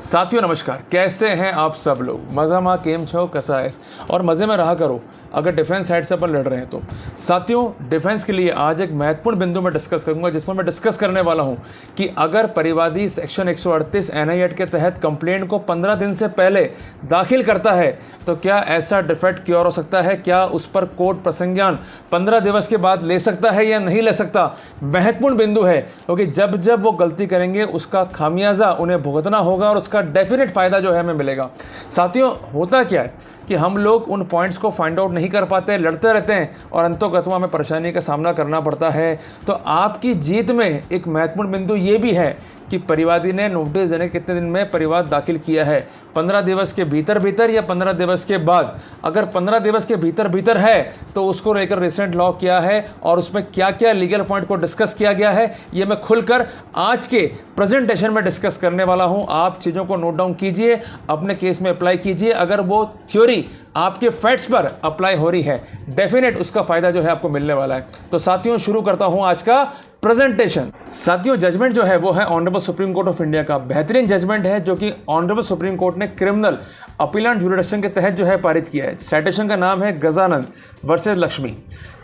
साथियों नमस्कार, कैसे हैं आप सब लोग। मज़ामा केम छो कसा है और मज़े में रहा करो अगर डिफेंस साइड से अपन लड़ रहे हैं तो। साथियों, डिफेंस के लिए आज एक महत्वपूर्ण बिंदु में डिस्कस करूंगा, जिसमें मैं डिस्कस करने वाला हूं कि अगर परिवादी सेक्शन 138 एनआई एक्ट के तहत कंप्लेंट को 15 दिन से पहले दाखिल करता है तो क्या ऐसा डिफेक्ट क्योर हो सकता है, क्या उस पर कोर्ट प्रसंज्ञान 15 दिवस के बाद ले सकता है या नहीं ले सकता। महत्वपूर्ण बिंदु है क्योंकि जब जब वो गलती करेंगे उसका खामियाजा उन्हें भुगतना होगा और उसका डेफिनेट फायदा जो है हमें मिलेगा। साथियों, होता क्या है कि हम लोग उन पॉइंट्स को फाइंड आउट नहीं कर पाते, लड़ते रहते हैं और अंतोगत्वा हमें परेशानी का सामना करना पड़ता है। तो आपकी जीत में एक महत्वपूर्ण बिंदु ये भी है कि परिवादी ने नोटिस देने के कितने दिन में परिवाद दाखिल किया है, 15 दिवस के भीतर भीतर या 15 दिवस के बाद। अगर 15 दिवस के भीतर भीतर है तो उसको लेकर रिसेंट लॉ क्या है और उसमें क्या क्या लीगल पॉइंट को डिस्कस किया गया है, ये मैं खुलकर आज के प्रेजेंटेशन में डिस्कस करने वाला हूं। आप चीज़ों को नोट डाउन कीजिए, अपने केस में अप्लाई कीजिए। अगर वो थ्योरी आपके फैक्ट्स पर अप्लाई हो रही है, डेफिनेट उसका फायदा जो है आपको मिलने वाला है। तो साथियों, शुरू करता हूं आज का प्रेजेंटेशन। साथियों, जजमेंट जो है वो है honourable supreme court of India का। बेहतरीन जजमेंट है जो कि ऑनरेबल सुप्रीम कोर्ट ने क्रिमिनल अपीलेंट जुरिडिक्शन के तहत जो है पारित किया है। साइटेशन का नाम है गजानंद वर्सेस लक्ष्मी।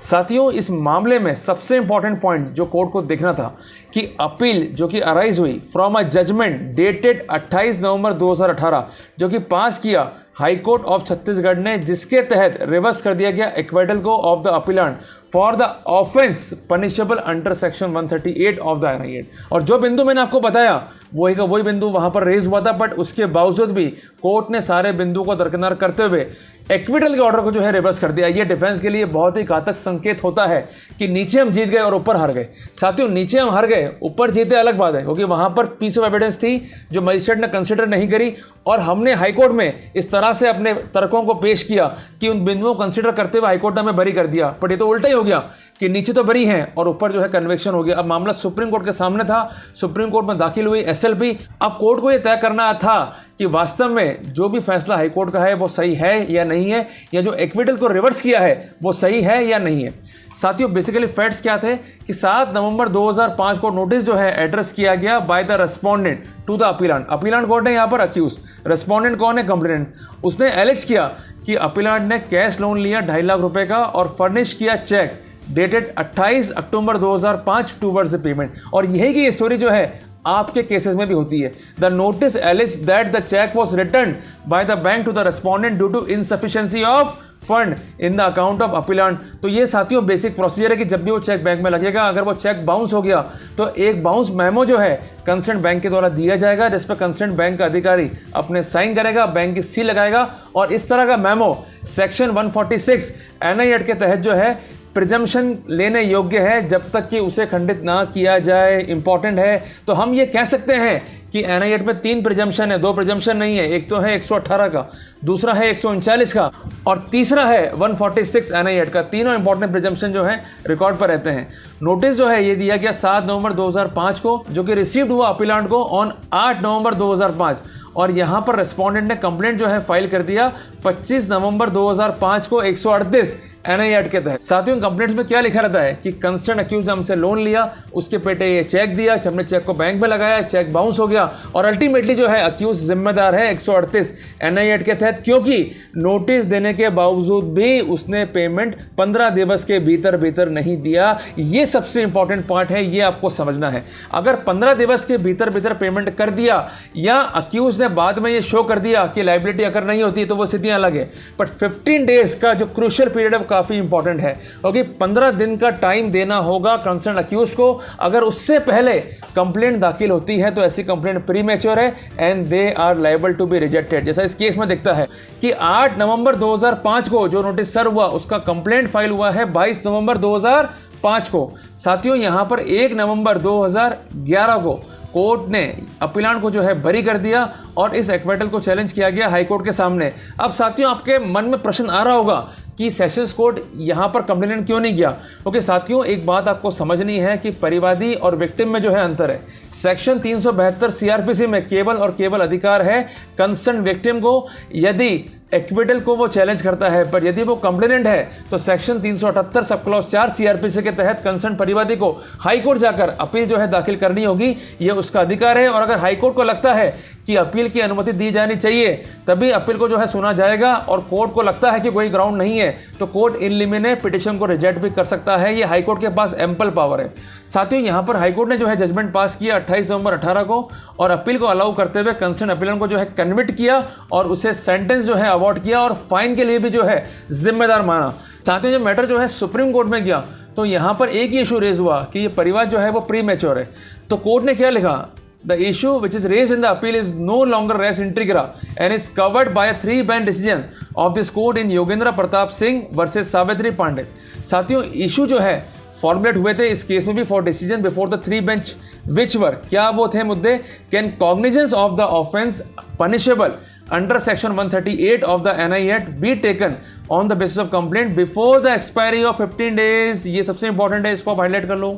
साथियों, इस मामले में सबसे इंपॉर्टेंट पॉइंट जो कोर्ट को देखना था कि अपील जो कि अराइज हुई फ्रॉम अ जजमेंट डेटेड 28 नवंबर 2018 जो कि पास किया हाई कोर्ट ऑफ छत्तीसगढ़ ने, जिसके तहत रिवर्स कर दिया गया एक्वेटल को of the appellant for the offence punishable under section 138 of the NI act. और जो बिंदु मैंने आपको बताया वही का वही बिंदु वहां पर रेज हुआ था, बट उसके बावजूद भी कोर्ट ने सारे बिंदु को दरकिनार करते हुए एक्विटल के ऑर्डर को जो है रिवर्स कर दिया। ये डिफेंस के लिए बहुत ही घातक संकेत होता है कि नीचे हम जीत गए और ऊपर हार गए। साथियों, नीचे हम हार गए, ऊपर जीते अलग बात है, क्योंकि वहां पर पीस ऑफ एविडेंस थी जो मजिस्ट्रेट ने कंसिडर नहीं करी और हमने हाईकोर्ट में इस तरह से अपने तर्कों को पेश किया कि उन बिंदुओं को कंसिडर करते हुए हाईकोर्ट ने हमें बरी कर दिया। पर ये तो उल्टा ही हो गया कि नीचे तो बरी हैं और ऊपर जो है कन्विक्शन हो गया। अब मामला सुप्रीम कोर्ट के सामने था, सुप्रीम कोर्ट में दाखिल हुई एसएलपी। अब कोर्ट को यह तय करना था कि वास्तव में जो भी फैसला हाईकोर्ट का है वो सही है या नहीं है, या जो एक्विटल को रिवर्स किया है वो सही है या नहीं है। साथियों, बेसिकली फैक्ट्स क्या थे कि 7 नवंबर 2005 को नोटिस जो है एड्रेस किया गया by the respondent to the appellant. Appellant कौन है यहाँ पर? अक्यूज। रेस्पोंडेंट कौन है? कंप्लेनेंट। उसने एलिज किया कि अपीलेंट ने कैश लोन लिया 2.5 लाख रुपए का और फर्निश किया cheque dated 28 October 2005 towards the payment. और यही की स्टोरी जो है आपके केसेस में भी होती है। The notice alleges that the cheque was return by the bank to the respondent due to insufficiency of fund in the account of appellant. तो ये साथियों बेसिक प्रोसीजर है कि जब भी वो चेक बैंक में लगेगा, अगर वो चेक बाउंस हो गया तो एक बाउंस मेमो जो है कंसर्न बैंक के द्वारा दिया जाएगा, जिस पर कंसर्न बैंक का अधिकारी अपने साइन करेगा, बैंक की सील लगाएगा और इस तरह का मेमो सेक्शन 146 एनआई एक्ट के तहत जो है प्रिजम्पशन लेने योग्य है जब तक कि उसे खंडित ना किया जाए। इंपॉर्टेंट है। तो हम ये कह सकते हैं कि एनआई एक्ट में 3 प्रिजम्पशन है, 2 प्रिजम्पशन नहीं है। एक तो है 118 का, दूसरा है 139 का और तीसरा है 146 एनआई एक्ट का। तीनों इंपॉर्टेंट प्रिजम्पशन जो है रिकॉर्ड पर रहते हैं। नोटिस जो है ये दिया गया 7 नवंबर 2005 को, जो कि रिसीव्ड हुआ अपीलेंट को ऑन 8 नवंबर 2005 और यहां पर रेस्पोंडेंट ने कंप्लेंट जो है फाइल कर दिया 25 नवंबर 2005 को 138 एनआई एक्ट के तहत। साथियों, कंप्लेंट्स में क्या लिखा रहता है कि कंसर्न अक्यूज ने हमसे लोन लिया, उसके पेटे ये चेक दिया, हमने चेक को बैंक में लगाया, चेक बाउंस हो गया और अल्टीमेटली जो है अक्यूज जिम्मेदार है 138 एनआई एक्ट के तहत, क्योंकि नोटिस देने के बावजूद भी उसने पेमेंट 15 दिवस के भीतर भीतर नहीं दिया। ये सबसे इंपॉर्टेंट पार्ट है, ये आपको समझना है। अगर 15 दिवस के भीतर भीतर पेमेंट कर दिया या अक्यूज ने बाद में ये शो कर दिया कि लायबिलिटी अगर नहीं होती तो वो स्थितियां अलग है, बट 15 डेज का जो क्रूशियल पीरियड है काफी इंपॉर्टेंट है, क्योंकि 15 दिन का टाइम देना होगा कंसर्न अक्यूज को। अगर उससे पहले कंप्लेंट दाखिल होती है तो ऐसी कंप्लेंट प्रीमेच्योर है and they are liable to be rejected. जैसा इस केस में दिखता है कि 8 नवंबर 2005 को जो नोटिस सर्व हुआ उसका कंप्लेंट फाइल हुआ है 22 नवंबर 2005 को। साथियों, यहां पर 1 नवंबर 2011 को कोर्ट ने अपीलेंट को जो है बरी कर दिया और इस एक्वेटल को चैलेंज किया गया हाई कोर्ट के सामने। अब साथियों, आपके मन में प्रश्न आ रहा होगा कि सेशंस कोर्ट यहां पर कंप्लेनेंट क्यों नहीं किया? क्योंकि साथियों, एक बात आपको समझनी है कि परिवादी और विक्टिम में जो है अंतर है। सेक्शन 372 सीआरपीसी में केवल और केवल अधिकार है कंसर्न विक्टिम को, यदि एक्विटल को वो चैलेंज करता है, पर यदि वो कंप्लेनेंट है तो सेक्शन 378 सब क्लॉज 4 सीआरपीसी के तहत कंसर्न परिवादी को हाई कोर्ट जाकर अपील जो है दाखिल करनी होगी। ये उसका अधिकार है, और अगर हाई कोर्ट को लगता है कि अपील की अनुमति दी जानी चाहिए तभी अपील को जो है सुना जाएगा, और कोर्ट को लगता है कि कोई ग्राउंड नहीं है तो कोर्ट इन लिमिने पिटिशन को रिजेक्ट भी कर सकता है। ये हाई कोर्ट के पास एम्पल पावर है। साथियों, यहाँ पर हाई कोर्ट ने जो है जजमेंट पास किया 28 नवंबर 18 को, और अपील को अलाउ करते हुए कंसर्न अपीलेंट को जो है कन्विक्ट किया और उसे सेंटेंस जो है अवॉर्ड किया और फाइन के लिए भी जो है जिम्मेदार माना। साथियों, जब मैटर जो है सुप्रीम कोर्ट में गया तो यहाँ पर एक ही इशू रेज हुआ कि ये परिवार जो है वो प्री मैच्योर है। तो कोर्ट ने क्या लिखा, The issue which is raised in the appeal is no longer res integra and is covered by a 3-bench decision of this court in Yogendra Pratap Singh versus Savitri Pandey। साथियों, issue जो है formulate हुए थे इस case में भी for decision before the 3 bench विच वर, क्या वो थे मुद्दे, can cognizance of the offence punishable under section 138 of the NI Act be taken on the basis of complaint before the expiry of 15 days। ये सबसे इंपॉर्टेंट है, इसको आप हाईलाइट कर लो।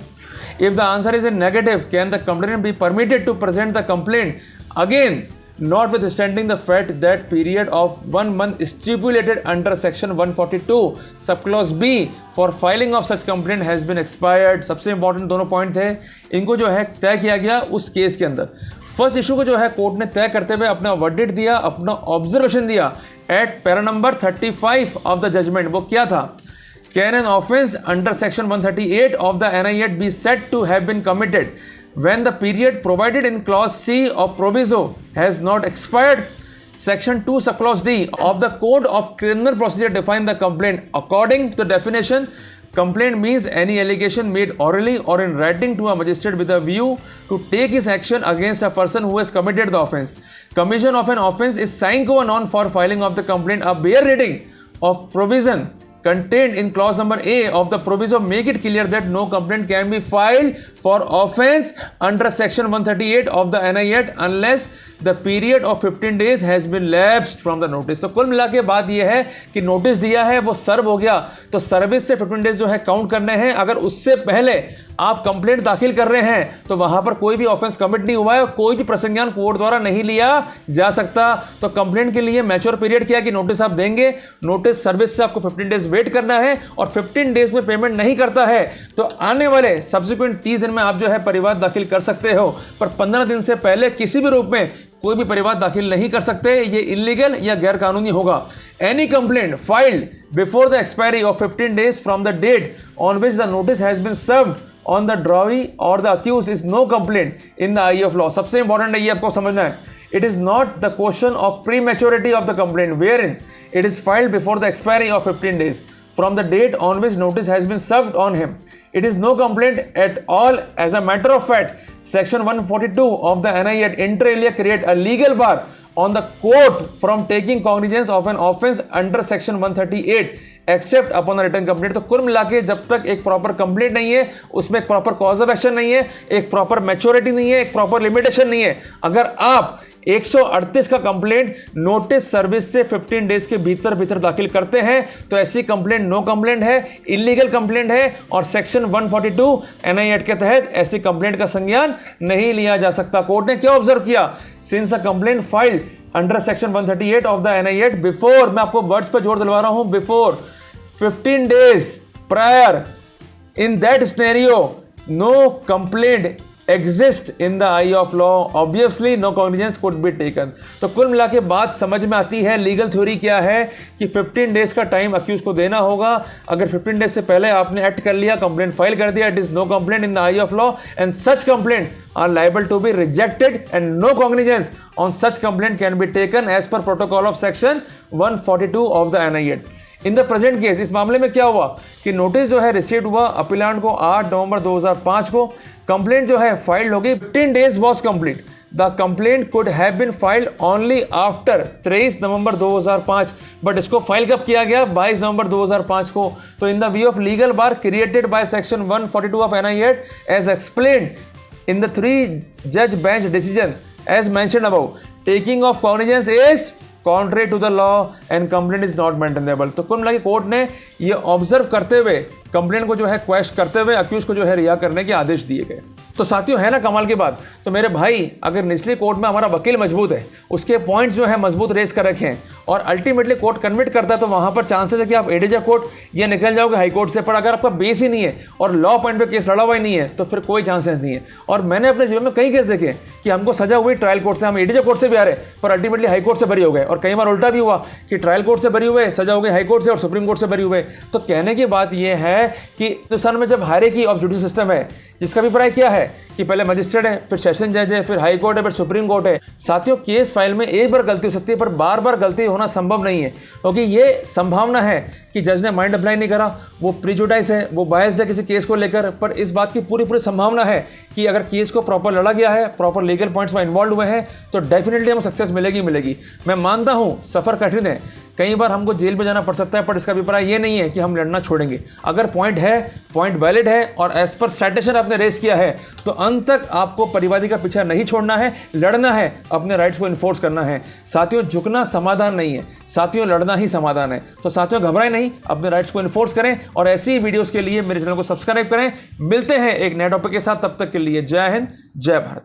If the answer is in negative, can the complainant be permitted to present the complaint again, notwithstanding the fact that period of 1 month stipulated under section 142 subclause B for filing of such complaint has been expired। सबसे important दोनों point थे, इनको जो है तय किया गया उस केस के अंदर। फर्स्ट इशू को जो है कोर्ट ने तय करते हुए अपना वर्डिक्ट दिया, अपना ऑब्जर्वेशन दिया at para number 35 of the judgment. वो क्या था, Can an offence under section 138 of the NI Act be said to have been committed when the period provided in clause C of proviso has not expired? Section 2 subclause D of the Code of Criminal Procedure define the complaint. According to the definition, complaint means any allegation made orally or in writing to a magistrate with a view to take his action against a person who has committed the offence. Commission of an offence is sine qua non for filing of the complaint. A bare reading of provision contained in clause number A of the proviso make it clear that no complaint can be filed for offence under section 138 of the NI Act unless the period of 15 days has been lapsed from the notice। तो कुल मिला के बात यह है कि notice दिया है वो सर्व हो गया तो सर्विस से 15 डेज जो है काउंट करने हैं। अगर उससे पहले आप कंप्लेंट दाखिल कर रहे हैं तो वहां पर कोई भी ऑफेंस कमिट नहीं हुआ है और कोई भी प्रसंज्ञान कोर्ट द्वारा नहीं लिया जा सकता। तो कंप्लेंट के लिए मैच्योर पीरियड क्या कि नोटिस आप देंगे, नोटिस सर्विस से आपको 15 डेज वेट करना है और 15 डेज में पेमेंट नहीं करता है तो आने वाले सब्सिक्वेंट 30 दिन में आप जो है परिवाद दाखिल कर सकते हो, पर 15 दिन से पहले किसी भी रूप में कोई भी परिवाद दाखिल नहीं कर सकते। ये इलीगल या गैर कानूनी होगा। Any complaint filed before the expiry of 15 days from the date on which the notice has been served on the drawee or the accused is no complaint in the eye of law। सबसे important है ये आपको समझना है। It is not the question of prematurity of the complaint wherein it is filed before the expiry of 15 days from the date on which notice has been served on him। It is no complaint at all। As a matter of fact, section 142 of the NI Act inter alia create a legal bar on the court from taking cognizance of an offence under section 138 except upon return complaint. तो कुल मिला के जब तक एक proper complaint नहीं है, उसमें एक प्रॉपर कॉज ऑफ एक्शन नहीं है, एक प्रॉपर मैच्योरिटी नहीं है, एक प्रॉपर लिमिटेशन नहीं है, अगर आप 138 का कंप्लेंट नोटिस सर्विस से 15 डेज के भीतर दाखिल करते हैं तो ऐसी कंप्लेंट नो कंप्लेंट है, इलीगल कंप्लेंट है और सेक्शन 142 NI Act के तहत ऐसी कंप्लेंट का संज्ञान नहीं लिया जा सकता। कोर्ट ने क्या ऑब्जर्व किया, since a complaint filed under section 138 of the NI Act before, मैं आपको वर्ड्स पर जोर दिलवा रहा हूं, before 15 days prior, in that scenario no complaint exist in the eye of law, obviously no cognizance could be taken। तो कुल मिला के बात समझ में आती है। लीगल थ्योरी क्या है कि 15 डेज का टाइम अक्यूज को देना होगा। अगर 15 डेज से पहले आपने एक्ट कर लिया, कंप्लेंट फाइल कर दिया, it is no complaint in the eye of law and such complaint are liable to be rejected and no cognizance on such complaint can be taken as per protocol of section 142 of the NI Act। In the present case इस मामले में क्या हुआ कि notice जो है receive हुआ appellant को 8 नवंबर 2005 को, कंप्लेंट जो है फाइल्ड हो गई, 15 days was complete. The complaint could have been filed only after 23 November 2005, but इसको फाइल कब किया गया, 22 नवंबर 2005 को। तो in the view of legal bar created by section 142 of NI Act as explained in the 3 judge bench decision as mentioned above, taking of cognizance is contrary to the law and complaint is not maintainable। तो कुल मिला के court ने ये observe करते हुए complaint को जो है क्वेश्चन करते हुए अक्यूज को जो है रिहा करने के आदेश दिए गए। तो साथियों है ना कमाल की बात। तो मेरे भाई अगर निचली कोर्ट में हमारा वकील मजबूत है, उसके पॉइंट्स जो है मजबूत रेस कर रखे हैं और अल्टीमेटली कोर्ट कन्विट करता है, तो वहां पर चांसेस है कि आप एडीजे कोर्ट या निकल जाओगे हाई कोर्ट से। पर अगर आपका बेस ही नहीं है और लॉ पॉइंट पे केस लड़ा हुआ ही नहीं है तो फिर कोई चांसेस नहीं है। और मैंने अपने जीवन में कई केस देखे कि हमको सजा हुई ट्रायल कोर्ट से, हम एडीजे कोर्ट से भी आ रहे पर अल्टीमेटली हाई कोर्ट से बरी हो गए। और कई बार उल्टा भी हुआ कि ट्रायल कोर्ट से बरी हुए, सजा हो गई हाई कोर्ट से और सुप्रीम कोर्ट से बरी हुए। तो कहने की बात यह है कि हिंदुस्तान में जब हायरार्की ऑफ जुडिशल सिस्टम है, जिसका अभिप्राय क्या है कि पहले मजिस्ट्रेट है, फिर सेशन जज है, फिर हाई कोर्ट है, फिर सुप्रीम कोर्ट है। साथियों केस फाइल में एक बार गलती हो सकती है पर बार बार गलती होना संभव नहीं है, क्योंकि ये संभावना है कि जज ने माइंड अप्लाई नहीं करा, वो प्रीजुडाइस है, वो बायस्ड है किसी केस को लेकर। पर इस बात की पूरी संभावना है कि अगर केस को प्रॉपर लड़ा गया है, प्रॉपर लीगल पॉइंट्स में इन्वॉल्व हुए हैं, तो डेफिनेटली हमें सक्सेस मिलेगी मिलेगी। मैं मानता हूं सफर कठिन है, कई बार हमको जेल में जाना पड़ सकता है, पर इसका अभिप्राय ये नहीं है कि हम लड़ना छोड़ेंगे। अगर पॉइंट है, पॉइंट वैलिड है और एज पर साइटेशन आपने रेस किया है, तो अंत तक आपको परिवादी का पीछा नहीं छोड़ना है, लड़ना है, अपने राइट्स को इन्फोर्स करना है। साथियों झुकना समाधान नहीं है, साथियों लड़ना ही समाधान है। तो साथियों घबराएं नहीं, अपने राइट्स को इन्फोर्स करें और ऐसी ही वीडियोस के लिए मेरे चैनल को सब्सक्राइब करें। मिलते हैं एक नए टॉपिक के साथ, तब तक के लिए जय हिंद, जय भारत।